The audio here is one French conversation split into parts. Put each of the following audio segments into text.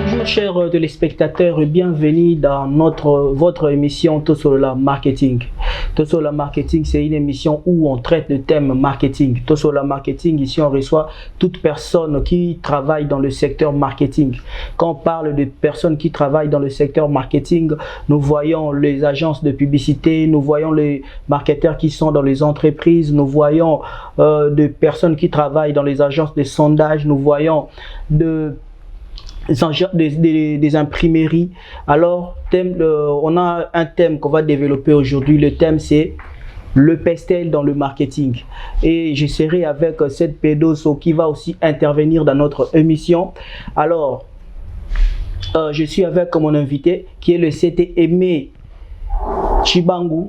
Bonjour chers téléspectateurs et bienvenue dans votre émission Tosola Marketing. Tosola Marketing, c'est une émission où on traite le thème marketing. Tosola Marketing, ici on reçoit toute personne qui travaille dans le secteur marketing. Quand on parle de personnes qui travaillent dans le secteur marketing, nous voyons les agences de publicité, nous voyons les marketeurs qui sont dans les entreprises, nous voyons des personnes qui travaillent dans les agences de sondage, nous voyons des imprimeries. Alors, on a un thème qu'on va développer aujourd'hui. Le thème, c'est le pestel dans le marketing. Et je serai avec cette Pedoso qui va aussi intervenir dans notre émission. Alors, je suis avec mon invité qui est le CT Aimé Chibangu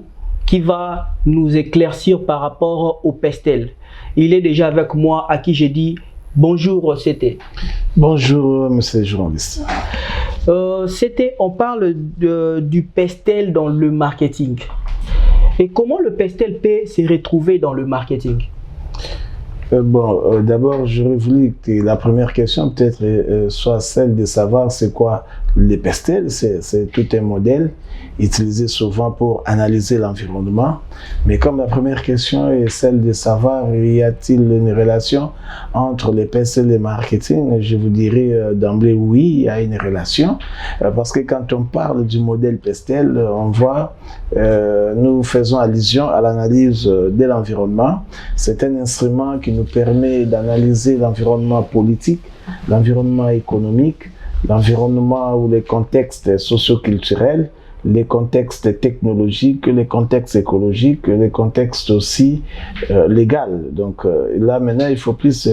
qui va nous éclaircir par rapport au pestel. Il est déjà avec moi, à qui j'ai dit bonjour CT. Bonjour monsieur le journaliste. CT, on parle du pestel dans le marketing. Et comment le pestel peut se retrouver dans le marketing? D'abord, j'aurais voulu que la première question peut-être soit celle de savoir c'est quoi le pestel. C'est tout un modèle utilisé souvent pour analyser l'environnement. Mais comme la première question est celle de savoir y a-t-il une relation entre les pestel et le marketing, je vous dirais d'emblée oui, il y a une relation. Parce que quand on parle du modèle pestel, on voit, nous faisons allusion à l'analyse de l'environnement. C'est un instrument qui nous permet d'analyser l'environnement politique, l'environnement économique, l'environnement ou les contextes socio-culturels, les contextes technologiques, les contextes écologiques, les contextes aussi légaux. Donc là maintenant il faut plus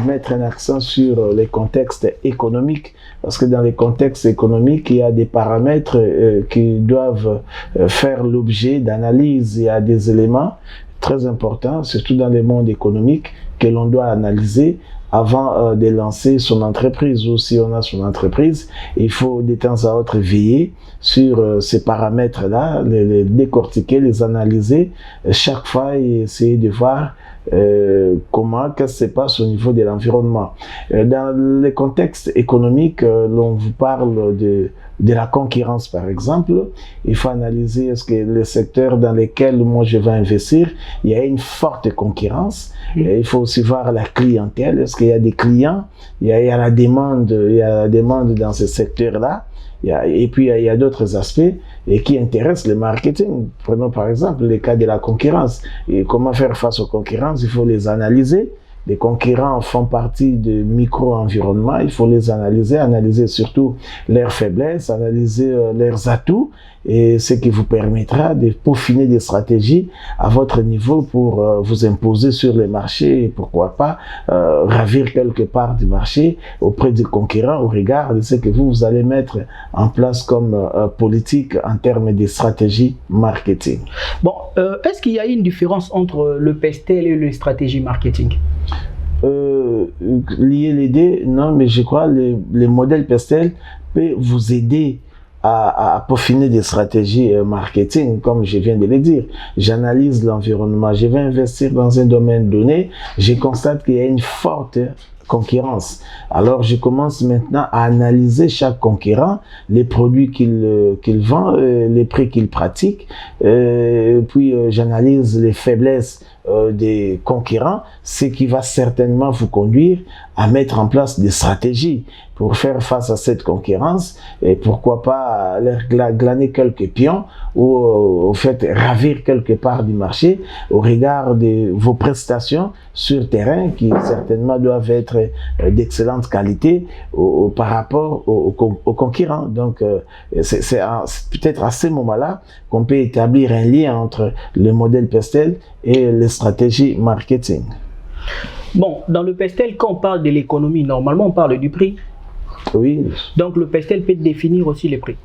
mettre un accent sur les contextes économiques, parce que dans les contextes économiques il y a des paramètres qui doivent faire l'objet d'analyse. Il y a des éléments très importants, surtout dans le monde économique, que l'on doit analyser avant de lancer son entreprise. Ou si on a son entreprise, il faut de temps à autre veiller sur ces paramètres-là, les décortiquer, les analyser chaque fois et essayer de voir qu'est-ce qui se passe au niveau de l'environnement. Dans les contextes économiques, l'on vous parle de la concurrence par exemple. Il faut analyser est-ce que les secteurs dans lesquels moi je vais investir, il y a une forte concurrence. Et il faut aussi voir la clientèle. Est-ce qu'il y a des clients? Il y a la demande dans ce secteur-là. Et puis il y a d'autres aspects qui intéressent le marketing. Prenons par exemple le cas de la concurrence. Et comment faire face aux concurrences? Il faut les analyser. Les concurrents font partie de micro-environnements, il faut les analyser surtout leurs faiblesses, analyser leurs atouts, et ce qui vous permettra de peaufiner des stratégies à votre niveau pour vous imposer sur les marchés et pourquoi pas ravir quelque part du marché auprès des concurrents au regard de ce que vous allez mettre en place comme politique en termes de stratégie marketing. Bon, est-ce qu'il y a une différence entre le pestel et la stratégie marketing? Lier les deux, non, mais je crois que les modèles pestel peuvent vous aider à peaufiner des stratégies marketing, comme je viens de le dire. J'analyse l'environnement, je vais investir dans un domaine donné, je constate qu'il y a une forte concurrence. Alors je commence maintenant à analyser chaque concurrent, les produits qu'il vend, les prix qu'il pratique, puis j'analyse les faiblesses des concurrents, ce qui va certainement vous conduire à mettre en place des stratégies pour faire face à cette concurrence et pourquoi pas leur glaner quelques pions ou au fait ravir quelque part du marché au regard de vos prestations sur terrain qui certainement doivent être d'excellente qualité par rapport aux concurrents. Donc c'est peut-être à ce moment-là qu'on peut établir un lien entre le modèle pestel et les stratégies marketing. Bon, dans le pestel, quand on parle de l'économie, normalement on parle du prix. Oui. Donc le pestel peut définir aussi les prix.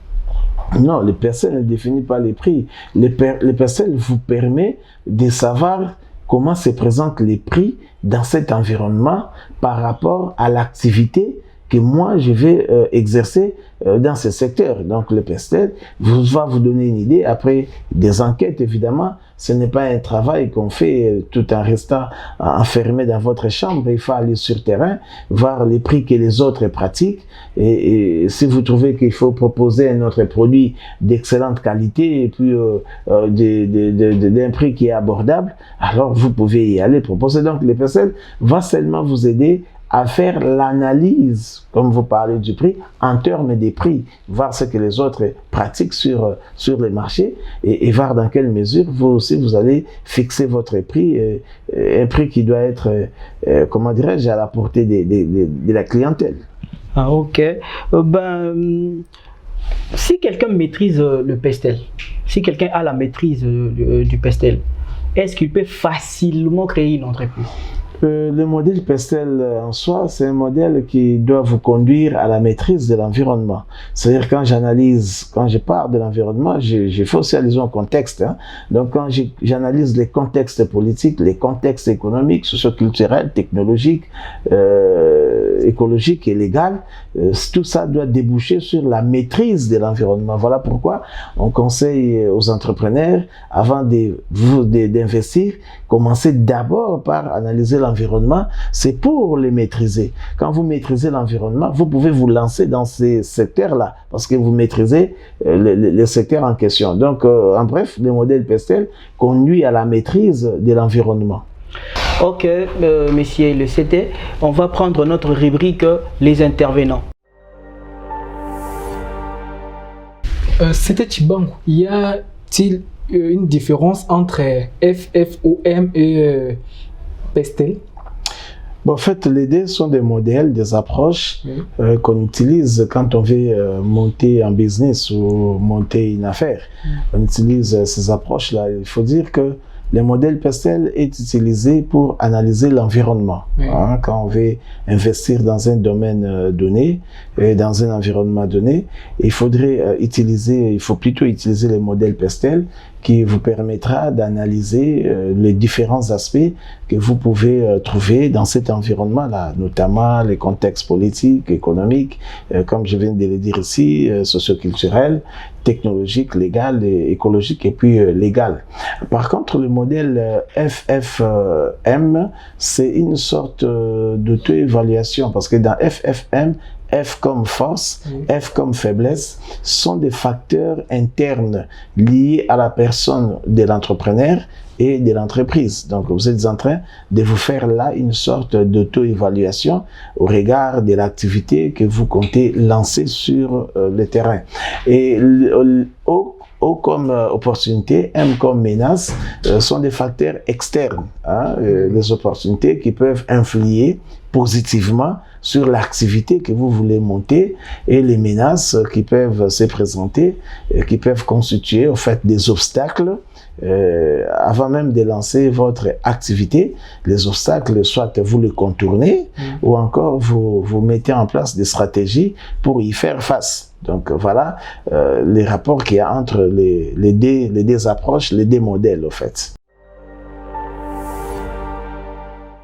Non, le pestel ne définit pas les prix. Le pestel vous permet de savoir comment se présentent les prix dans cet environnement par rapport à l'activité que moi, je vais exercer dans ce secteur. Donc, le PESTEL va vous donner une idée. Après, des enquêtes, évidemment, ce n'est pas un travail qu'on fait tout en restant enfermé dans votre chambre. Il faut aller sur le terrain, voir les prix que les autres pratiquent. Et si vous trouvez qu'il faut proposer un autre produit d'excellente qualité et puis d'un prix qui est abordable, alors vous pouvez y aller proposer. Donc, le PESTEL va seulement vous aider à faire l'analyse, comme vous parlez du prix, en termes des prix, voir ce que les autres pratiquent sur les marchés et voir dans quelle mesure vous aussi vous allez fixer votre prix, un prix qui doit être, comment dirais-je, à la portée de la clientèle. Ah, ok. Si quelqu'un maîtrise le PESTEL, si quelqu'un a la maîtrise du PESTEL, est-ce qu'il peut facilement créer une entreprise? Le modèle PESTEL en soi, c'est un modèle qui doit vous conduire à la maîtrise de l'environnement. C'est-à-dire quand je parle de l'environnement, je fais aussi allusion au contexte. Hein. Donc quand j'analyse les contextes politiques, les contextes économiques, socioculturels, technologiques, écologiques et légaux, tout ça doit déboucher sur la maîtrise de l'environnement. Voilà pourquoi on conseille aux entrepreneurs, avant d'investir, commencez d'abord par analyser l'environnement, c'est pour les maîtriser. Quand vous maîtrisez l'environnement, vous pouvez vous lancer dans ces secteurs-là, parce que vous maîtrisez les secteurs en question. Donc, en bref, le modèle PESTEL conduit à la maîtrise de l'environnement. Ok, messieurs le CT, on va prendre notre rubrique les intervenants. C'était Chibangu. Y a-t-il une différence entre FFOM et PESTEL? Bon, en fait, les deux sont des modèles, des approches qu'on utilise quand on veut monter un business ou monter une affaire. On utilise ces approches-là. Il faut dire que le modèle PESTEL est utilisé pour analyser l'environnement. Hein, quand on veut investir dans un domaine donné, dans un environnement donné, il faut plutôt utiliser le modèle PESTEL qui vous permettra d'analyser les différents aspects que vous pouvez trouver dans cet environnement-là, notamment les contextes politiques, économiques, comme je viens de le dire ici, socioculturels, technologiques, légal, écologique et puis légal. Par contre, le modèle FFM, c'est une sorte d'auto-évaluation parce que dans FFM, F comme force, F comme faiblesse, sont des facteurs internes liés à la personne de l'entrepreneur et de l'entreprise. Donc, vous êtes en train de vous faire là une sorte d'auto-évaluation au regard de l'activité que vous comptez lancer sur le terrain. Et O comme opportunité, M comme menace, sont des facteurs externes, hein, les opportunités qui peuvent influer positivement sur l'activité que vous voulez monter et les menaces qui peuvent se présenter, qui peuvent constituer en fait des obstacles avant même de lancer votre activité. Les obstacles, soit vous les contournez ou encore vous mettez en place des stratégies pour y faire face. Donc voilà les rapports qu'il y a entre les deux approches, les deux modèles en fait.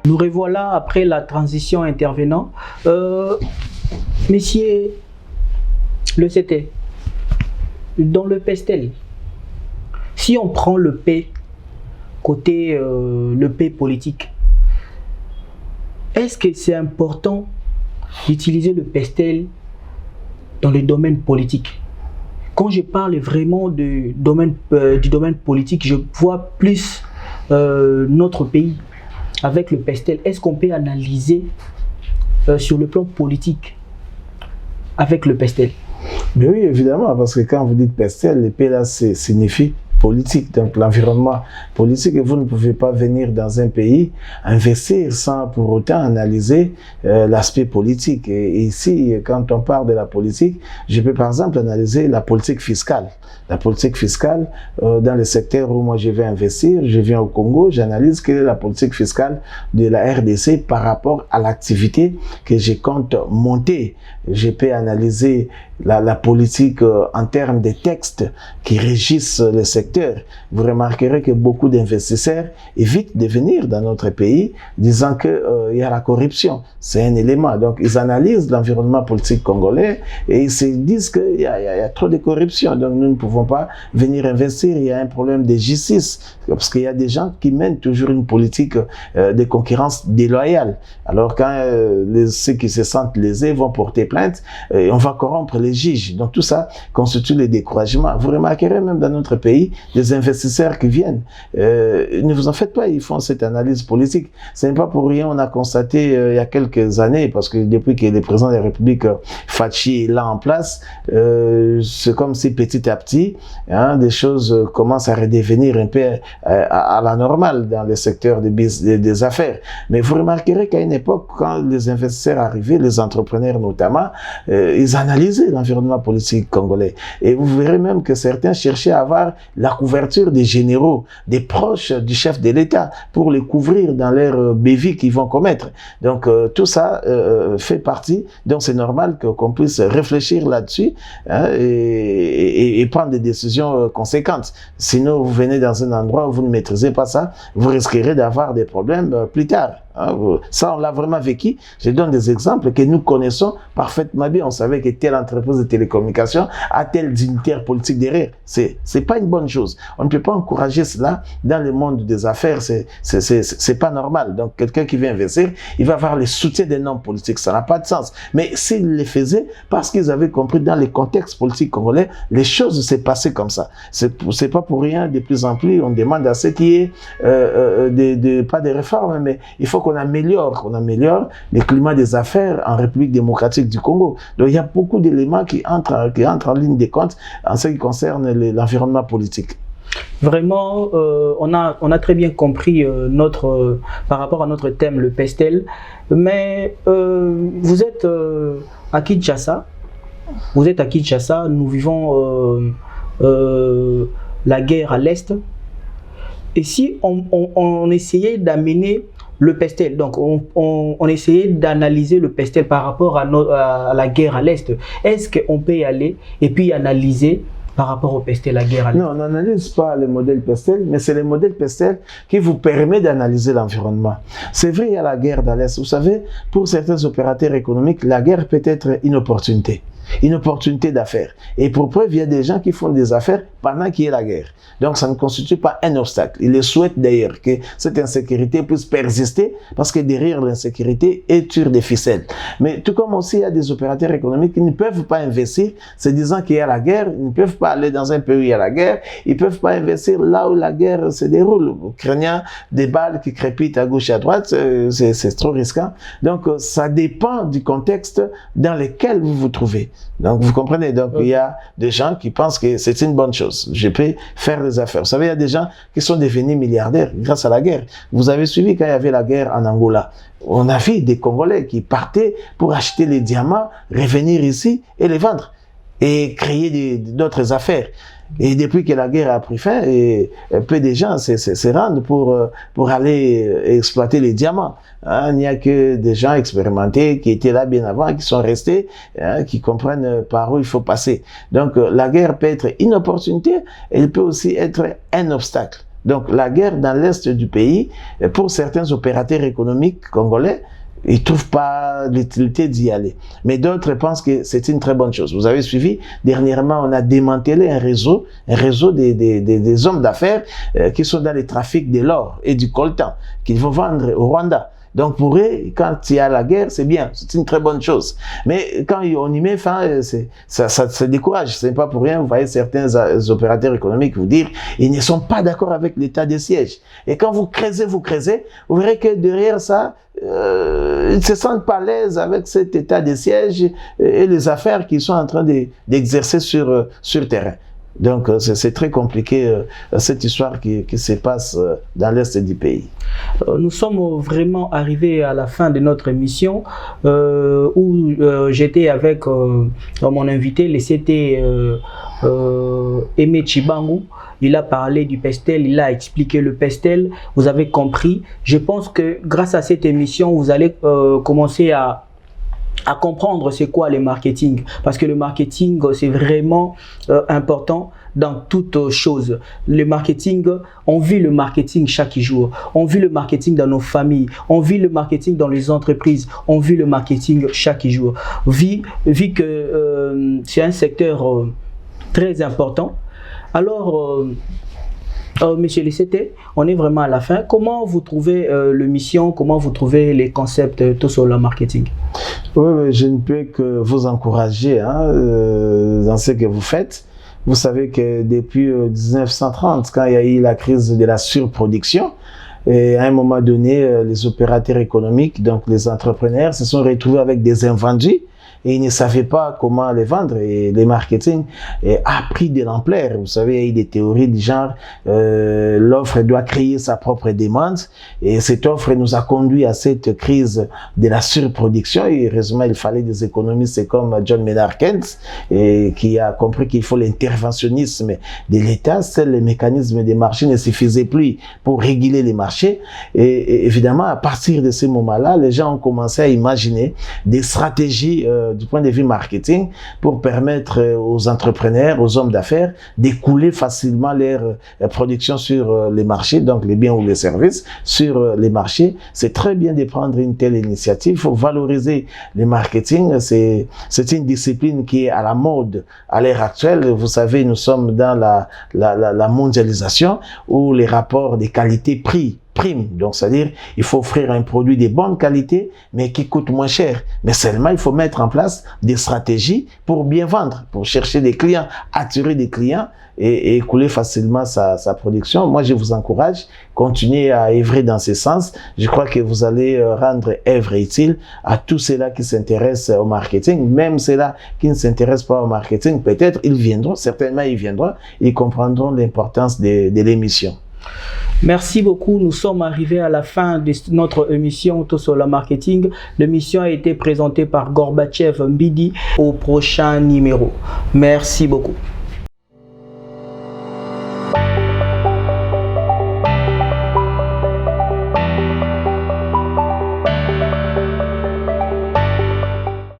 Nous revoilà après la transition intervenant. Messieurs, le CT, dans le PESTEL, si on prend le P, côté le P politique, est-ce que c'est important d'utiliser le PESTEL dans le domaine politique? Quand je parle vraiment du domaine politique, je vois plus notre pays avec le PESTEL. Est-ce qu'on peut analyser sur le plan politique avec le PESTEL? Mais oui, évidemment, parce que quand vous dites PESTEL, le P là signifie politique, donc l'environnement politique, et vous ne pouvez pas venir dans un pays investir sans pour autant analyser l'aspect politique. Et ici, quand on parle de la politique, je peux par exemple analyser la politique fiscale. La politique fiscale, dans le secteur où moi je vais investir, je viens au Congo, j'analyse quelle est la politique fiscale de la RDC par rapport à l'activité que je compte monter. Je peux analyser la politique en termes de textes qui régissent le secteur secteur, vous remarquerez que beaucoup d'investisseurs évitent de venir dans notre pays, disant qu'il y a la corruption. C'est un élément. Donc, ils analysent l'environnement politique congolais et ils se disent qu'il y a trop de corruption. Donc, nous ne pouvons pas venir investir. Il y a un problème de justice parce qu'il y a des gens qui mènent toujours une politique de concurrence déloyale. Alors, quand ceux qui se sentent lésés vont porter plainte, on va corrompre les juges. Donc, tout ça constitue le découragement. Vous remarquerez même dans notre pays des investisseurs qui viennent. Ne vous en faites pas, ils font cette analyse politique. Ce n'est pas pour rien, on a constaté il y a quelques années, parce que depuis que le président de la République, Fachi, est là en place, c'est comme si petit à petit, des choses commencent à redevenir un peu à la normale dans le secteur des affaires. Mais vous remarquerez qu'à une époque, quand les investisseurs arrivaient, les entrepreneurs notamment, ils analysaient l'environnement politique congolais. Et vous verrez même que certains cherchaient à avoir la couverture des généraux, des proches du chef de l'État, pour les couvrir dans leurs bévies qu'ils vont commettre. Donc, tout ça fait partie. Donc, c'est normal qu'on puisse réfléchir là-dessus et prendre des décisions conséquentes. Sinon, vous venez dans un endroit où vous ne maîtrisez pas ça, vous risquerez d'avoir des problèmes plus tard. Ça, on l'a vraiment vécu. Je donne des exemples que nous connaissons parfaitement bien. On savait que telle entreprise de télécommunications a tel dignitaire politique derrière. C'est pas une bonne chose. On ne peut pas encourager cela dans le monde des affaires. C'est pas normal. Donc, quelqu'un qui vient investir, il va avoir le soutien d'un homme politique. Ça n'a pas de sens. Mais s'ils le faisaient, parce qu'ils avaient compris dans les contextes politiques congolais, les choses s'est passées comme ça. C'est pas pour rien, de plus en plus, on demande à ce qu'il y ait pas de réformes, mais il faut qu'on améliore le climat des affaires en République démocratique du Congo. Donc il y a beaucoup d'éléments qui entrent en ligne de compte en ce qui concerne l'environnement politique. Vraiment, on a très bien compris par rapport à notre thème, le pestel. Mais vous êtes à Kinshasa. Nous vivons la guerre à l'Est. Et si on essayait d'amener le pestel, donc on essayait d'analyser le pestel par rapport à la guerre à l'Est, est-ce qu'on peut y aller et puis analyser par rapport au pestel, la guerre à l'Est? Non, on n'analyse pas le modèle pestel, mais c'est le modèle pestel qui vous permet d'analyser l'environnement. C'est vrai, il y a la guerre à l'Est. Vous savez, pour certains opérateurs économiques, la guerre peut être une opportunité d'affaires. Et pour preuve, il y a des gens qui font des affaires pendant qu'il y a la guerre. Donc, ça ne constitue pas un obstacle. Ils le souhaitent d'ailleurs que cette insécurité puisse persister parce que derrière l'insécurité est sur des ficelles. Mais tout comme aussi, il y a des opérateurs économiques qui ne peuvent pas investir se disant qu'il y a la guerre, ils ne peuvent pas aller dans un pays où il y a la guerre, ils ne peuvent pas investir là où la guerre se déroule, craignant des balles qui crépitent à gauche et à droite, c'est trop risquant. Donc, ça dépend du contexte dans lequel vous vous trouvez. Donc, vous comprenez. Donc, il y a des gens qui pensent que c'est une bonne chose. Je peux faire des affaires. Vous savez, il y a des gens qui sont devenus milliardaires grâce à la guerre. Vous avez suivi quand il y avait la guerre en Angola. On a vu des Congolais qui partaient pour acheter les diamants, revenir ici et les vendre et créer d'autres affaires. Et depuis que la guerre a pris fin, peu de gens se rendent pour aller exploiter les diamants. Il n'y a que des gens expérimentés qui étaient là bien avant, qui sont restés, qui comprennent par où il faut passer. Donc la guerre peut être une opportunité, elle peut aussi être un obstacle. Donc la guerre dans l'est du pays, pour certains opérateurs économiques congolais, ils ne trouvent pas l'utilité d'y aller. Mais d'autres pensent que c'est une très bonne chose. Vous avez suivi, dernièrement, on a démantelé un réseau des hommes d'affaires qui sont dans le trafic de l'or et du coltan, qu'ils vont vendre au Rwanda. Donc pour eux, quand il y a la guerre, c'est bien, c'est une très bonne chose. Mais quand on y met fin, ça se décourage. Ce n'est pas pour rien, vous voyez certains opérateurs économiques vous dire, ils ne sont pas d'accord avec l'état de siège. Et quand vous creusez, vous verrez que derrière ça, ils ne se sentent pas à l'aise avec cet état de siège et les affaires qu'ils sont en train d'exercer sur terrain. Donc, c'est très compliqué, cette histoire qui se passe dans l'est du pays. Nous sommes vraiment arrivés à la fin de notre émission où j'étais avec mon invité, c'était Aimé Tchibangu. Il a parlé du pestel, il a expliqué le pestel, vous avez compris. Je pense que grâce à cette émission, vous allez commencer à à comprendre c'est quoi le marketing, parce que le marketing c'est vraiment important dans toute chose. Le marketing, on vit le marketing chaque jour, on vit le marketing dans nos familles, on vit le marketing dans les entreprises, on vit le marketing chaque jour. Vu que c'est un secteur très important. Alors Monsieur Lissété, on est vraiment à la fin. Comment vous trouvez l'émission, comment vous trouvez les concepts tout sur le marketing? Oui, je ne peux que vous encourager dans ce que vous faites. Vous savez que depuis 1930, quand il y a eu la crise de la surproduction, et à un moment donné, les opérateurs économiques, donc les entrepreneurs, se sont retrouvés avec des invendus et ils ne savaient pas comment les vendre. Et le marketing a pris de l'ampleur. Vous savez, il y a eu des théories du genre l'offre doit créer sa propre demande, et cette offre nous a conduit à cette crise de la surproduction. Et heureusement, il fallait des économistes comme John Maynard Keynes qui a compris qu'il faut l'interventionnisme de l'État. Seuls les mécanismes des marchés ne suffisaient plus pour réguler les marchés. Et évidemment, à partir de ce moment-là, les gens ont commencé à imaginer des stratégies du point de vue marketing pour permettre aux entrepreneurs, aux hommes d'affaires d'écouler facilement leur production sur les marchés, donc les biens ou les services sur les marchés. C'est très bien de prendre une telle initiative. Il faut valoriser le marketing. C'est une discipline qui est à la mode à l'heure actuelle. Vous savez, nous sommes dans la mondialisation où les rapports de qualité-prix prime. Donc, c'est-à-dire, il faut offrir un produit de bonne qualité, mais qui coûte moins cher. Mais seulement, il faut mettre en place des stratégies pour bien vendre, pour chercher des clients, attirer des clients et écouler facilement sa production. Moi, je vous encourage, continuez à œuvrer dans ce sens. Je crois que vous allez rendre œuvre utile à tous ceux-là qui s'intéressent au marketing, même ceux-là qui ne s'intéressent pas au marketing. Peut-être ils viendront, certainement ils viendront, ils comprendront l'importance de l'émission. Merci beaucoup. Nous sommes arrivés à la fin de notre émission Tout sur le marketing. L'émission a été présentée par Gorbatchev Mbidi. Au prochain numéro. Merci beaucoup.